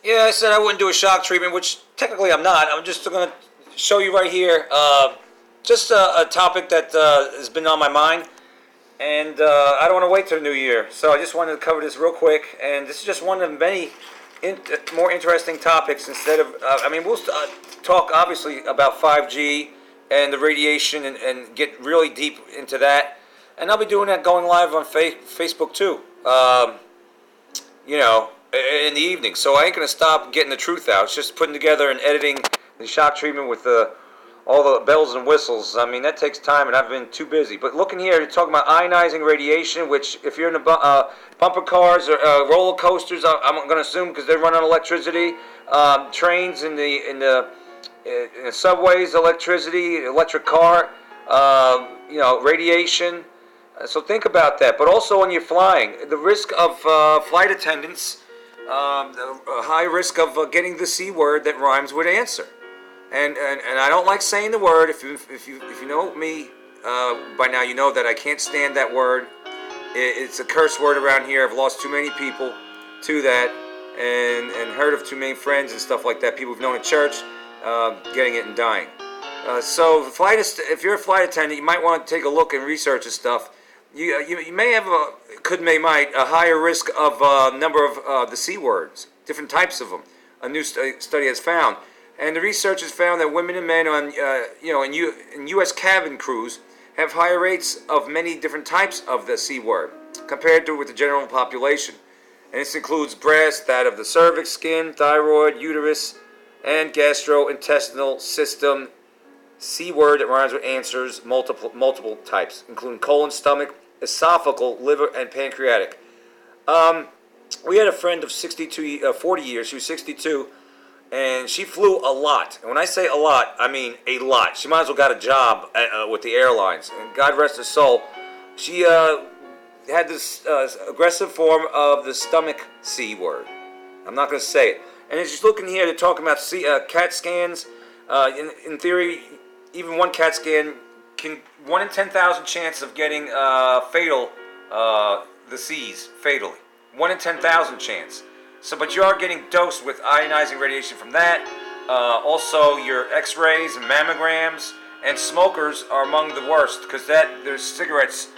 Yeah, I said I wouldn't do a shock treatment, which technically I'm not. I'm just going to show you right here just a topic that has been on my mind, and I don't want to wait till the new year. So I just wanted to cover this real quick, and this is just one of many more interesting topics. Instead of, we'll talk obviously about 5G and the radiation and get really deep into that, and I'll be doing that going live on Facebook too. You know, in the evening. So I ain't gonna stop getting the truth out. It's just putting together and editing the shock treatment with all the bells and whistles. I mean, that takes time, and I've been too busy. But looking here, you're talking about ionizing radiation, which if you're in the bumper cars or roller coasters, I'm going to assume because they run on electricity. Trains in the subways, electricity, electric car, radiation. So think about that. But also when you're flying, the risk of flight attendants, a high risk of getting the C word that rhymes with answer. And I don't like saying the word. If you know me by now, you know that I can't stand that word. It's a curse word around here. I've lost too many people to that, and heard of too many friends and stuff like that. People who've known at church getting it and dying. So if you're a flight attendant, you might want to take a look and research this stuff. You may have a higher risk of number of the C words, different types of them. A new study has found, and the research has found that women and men on in U.S. cabin crews have higher rates of many different types of the C word compared to with the general population. And this includes breast, that of the cervix, skin, thyroid, uterus, and gastrointestinal system. C word that rhymes with answers, multiple types, including colon, stomach, esophageal, liver, and pancreatic. We had a friend of 40 years. She was 62, and she flew a lot. And when I say a lot, I mean a lot. She might as well got a job with the airlines. And God rest her soul, she had this aggressive form of the stomach C word. I'm not going to say it. And as you're looking here, they're talking about CAT scans. In theory, even one CAT scan can 1 in 10,000 chance of getting fatal, the C's fatally. 1 in 10,000 chance. So, but you are getting dosed with ionizing radiation from that. Also, your X-rays and mammograms, and smokers are among the worst because there's cigarettes,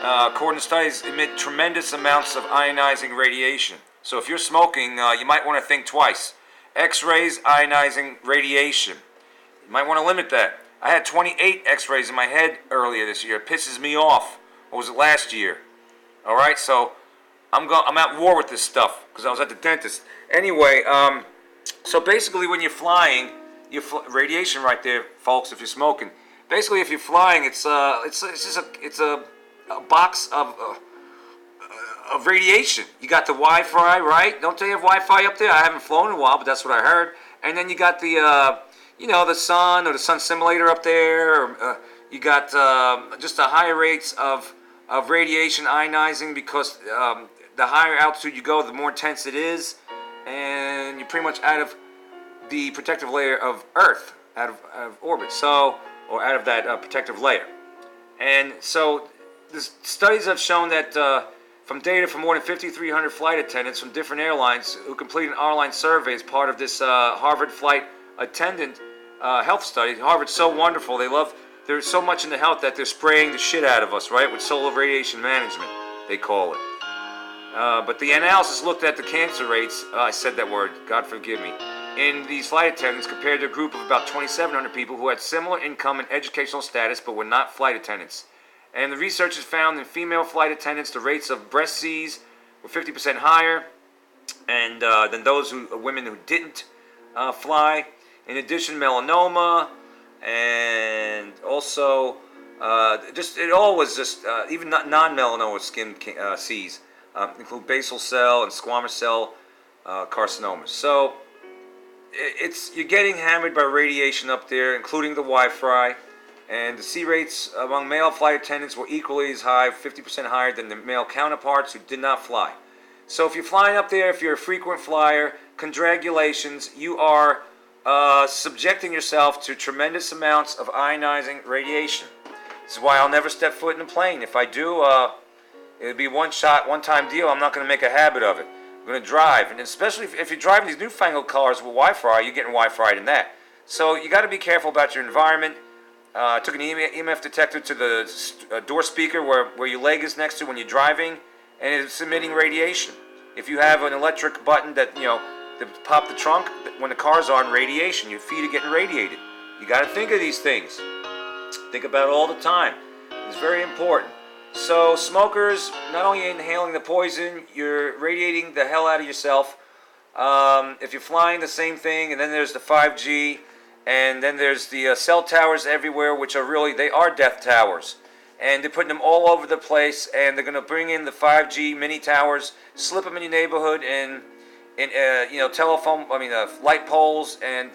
according to studies, emit tremendous amounts of ionizing radiation. So if you're smoking, you might want to think twice. X-rays, ionizing radiation. You might want to limit that. I had 28 X-rays in my head earlier this year. It pisses me off. Or was it last year? All right, so I'm at war with this stuff because I was at the dentist. Anyway, so basically, when you're flying, radiation right there, folks. If you're smoking, basically, if you're flying, it's a box of radiation. You got the Wi-Fi, right? Don't they have Wi-Fi up there? I haven't flown in a while, but that's what I heard. And then you got the the sun or the sun simulator up there. Or, you got just the higher rates of radiation ionizing because the higher altitude you go, the more intense it is, and you're pretty much out of the protective layer of Earth, out of orbit, or out of that protective layer. And so the studies have shown that from data from more than 5,300 flight attendants from different airlines who completed an online survey as part of this Harvard flight attendant health study. Harvard's so wonderful. There's so much in the health that they're spraying the shit out of us, right? With solar radiation management, they call it. But the analysis looked at the cancer rates, I said that word, God forgive me, in these flight attendants compared to a group of about 2,700 people who had similar income and educational status but were not flight attendants. And the researchers found in female flight attendants the rates of breast Cs were 50% higher and than those women who didn't fly. In addition, melanoma and also even non-melanoma skin Cs include basal cell and squamous cell carcinomas. So you're getting hammered by radiation up there, including the Wi-Fi. And the C rates among male flight attendants were equally as high, 50% higher than the male counterparts who did not fly. So if you're flying up there, if you're a frequent flyer, congratulations, you are subjecting yourself to tremendous amounts of ionizing radiation. This is why I'll never step foot in a plane. If I do, it'll be one-time deal. I'm not going to make a habit of it. You're going to drive, and especially if you're driving these newfangled cars with Wi-Fi, you're getting Wi-Fi in that. So you got to be careful about your environment. Took an EMF detector to the door speaker where your leg is next to when you're driving, and it's emitting radiation. If you have an electric button that to pop the trunk when the car's on, radiation, your feet are getting radiated. You got to think of these things. Think about it all the time. It's very important. So smokers, not only inhaling the poison, you're radiating the hell out of yourself. If you're flying, the same thing. And then there's the 5G. And then there's the cell towers everywhere, which are really, they are death towers. And they're putting them all over the place. And they're going to bring in the 5G mini towers, slip them in your neighborhood, and light poles and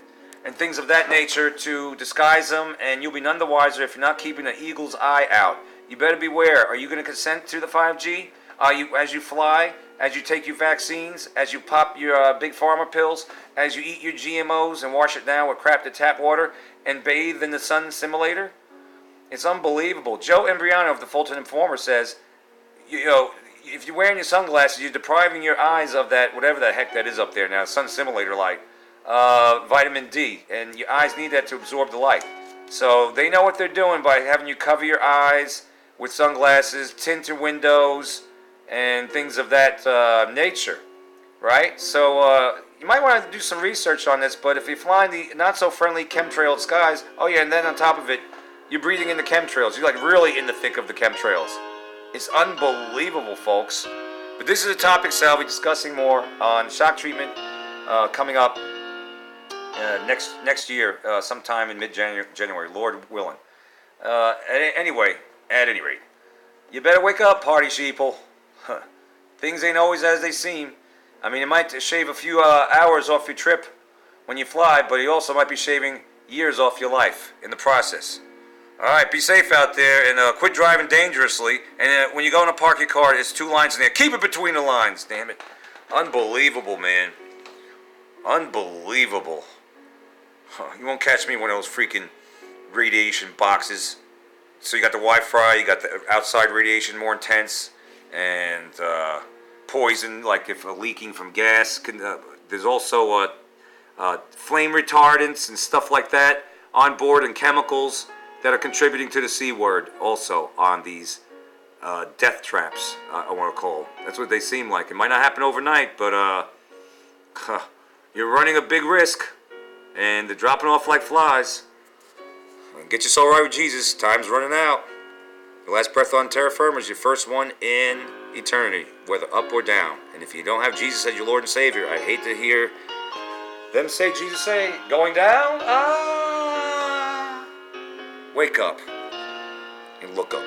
things of that nature to disguise them. And you'll be none the wiser if you're not keeping an eagle's eye out. You better beware. Are you going to consent to the 5G? As you fly, as you take your vaccines, as you pop your big pharma pills, as you eat your GMOs and wash it down with crap to tap water and bathe in the sun simulator? It's unbelievable. Joe Embriano of the Fulton Informer says, if you're wearing your sunglasses, you're depriving your eyes of that, whatever the heck that is up there now, sun simulator light, vitamin D, and your eyes need that to absorb the light. So they know what they're doing by having you cover your eyes with sunglasses, tint your windows, and things of that nature, right? So you might want to do some research on this, but if you're flying the not-so-friendly chemtrailed skies, and then on top of it, you're breathing in the chemtrails. You're like really in the thick of the chemtrails. It's unbelievable, folks. But this is a topic, Sal, we'll be discussing more on shock treatment coming up next year, sometime in mid-January, Lord willing. At any rate, you better wake up, party sheeple. Things ain't always as they seem. I mean, it might shave a few hours off your trip when you fly, but it also might be shaving years off your life in the process. All right, be safe out there, and quit driving dangerously. And when you go to park your car, there's 2 lines in there. Keep it between the lines, damn it. Unbelievable, man. Unbelievable. You won't catch me in one of those freaking radiation boxes. So you got the Wi-Fi, you got the outside radiation more intense, and poison, like if leaking from gas. There's also flame retardants and stuff like that on board, and chemicals that are contributing to the C word also on these death traps, I want to call them. That's what they seem like. It might not happen overnight, but you're running a big risk, and they're dropping off like flies. Get your soul right with Jesus. Time's running out. Your last breath on terra firma is your first one in eternity, whether up or down. And if you don't have Jesus as your Lord and Savior, I hate to hear them say, Jesus say, going down? Wake up and look up.